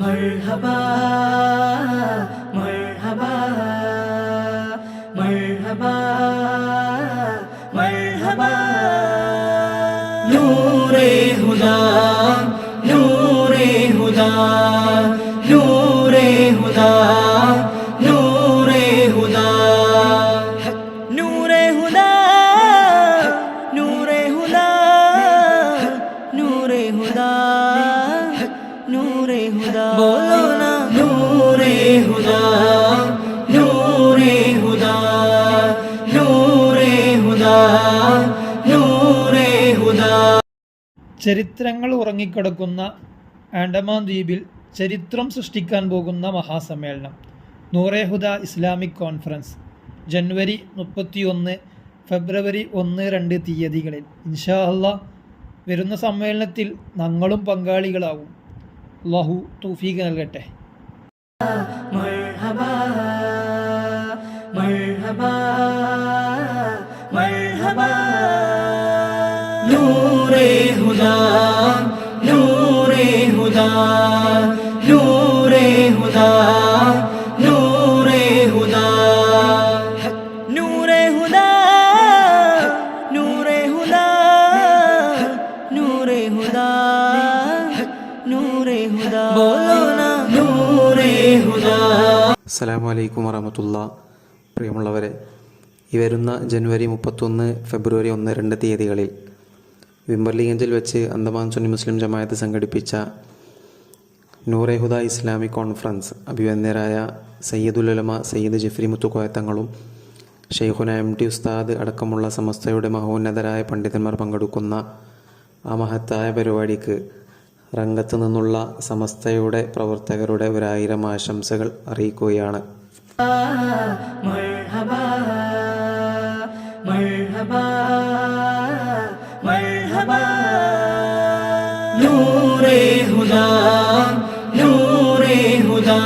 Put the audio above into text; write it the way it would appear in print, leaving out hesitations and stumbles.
മർഹബാ മർഹബാ മർഹബാ മർഹബാ നൂറേ ഹുദാ നൂറേ ഹുദാ നൂറേ ഹുദാ നൂറേ ഹുദാ നൂറേ ഹുദാ നൂറേ ഹുദാ നൂറേ ഹുദാ നൂറേ ഹുദാ बोलो ना नूरे हुदा नूरे हुदा नूरे हुदा नूरे हुदा. ചരിത്രങ്ങൾ ഉറങ്ങിക്കിടക്കുന്ന ആൻഡമാൻ ദ്വീപിൽ ചരിത്രം സൃഷ്ടിക്കാൻ പോകുന്ന മഹാസമ്മേളനം നൂറേ ഹുദ ഇസ്ലാമിക് കോൺഫറൻസ് ജനുവരി 31, ഫെബ്രുവരി 1-2 തീയതികളിൽ ഇൻഷാ അല്ലാഹ്. വരുന്ന സമ്മേളനത്തിൽ ഞങ്ങളും പങ്കാളികളാവും. അല്ലാഹു തൗഫീഖ് നൽകട്ടെ. മർഹബാ മർഹബാ മർഹബാ നൂറേ ഹുദാ നൂറേ ഹുദാ നൂറേ ഹുദാ നൂറേ ഹുദാ നൂറേ ഹുദാ നൂറേ ഹുദാ നൂറേ ഹുദാ നൂറേ ഹുദാ बोलो ना നൂറേ ഹുദാ. അസ്സലാമു അലൈക്കും വറഹ്മത്തുള്ളാഹി. പ്രിയമുള്ളവരെ, ഈ വരുന്ന ജനുവരി 31, ഫെബ്രുവരി 1-2 തീയതികളിൽ വിംബർലിഗഞ്ചിൽ വെച്ച് അന്തമാൻ സുന്നി മുസ്ലിം ജമാഅത്ത് സംഘടിപ്പിച്ച നൂറേ ഹുദ ഇസ്ലാമിക് കോൺഫറൻസ് അഭിവന്ദരായ സയ്യിദുൽ ഉലമ സയ്യിദ് ജിഫ്രി മുത്തുക്കോയ തങ്ങളും ഷെയ്ഖുന MT ഉസ്താദ് അടക്കമുള്ള സമസ്തയുടെ മഹോന്നതരായ പണ്ഡിതന്മാർ പങ്കെടുക്കുന്ന ആ മഹത്തായ പരിപാടിക്ക് രംഗത്ത് നിന്നുള്ള സമസ്തയുടെ പ്രവർത്തകരുടെ 1000 ആശംസകൾ അറിയിക്കുകയാണ്. മർഹബാ മർഹബാ മർഹബാ നൂറേ ഹുദാ നൂറേ ഹുദാ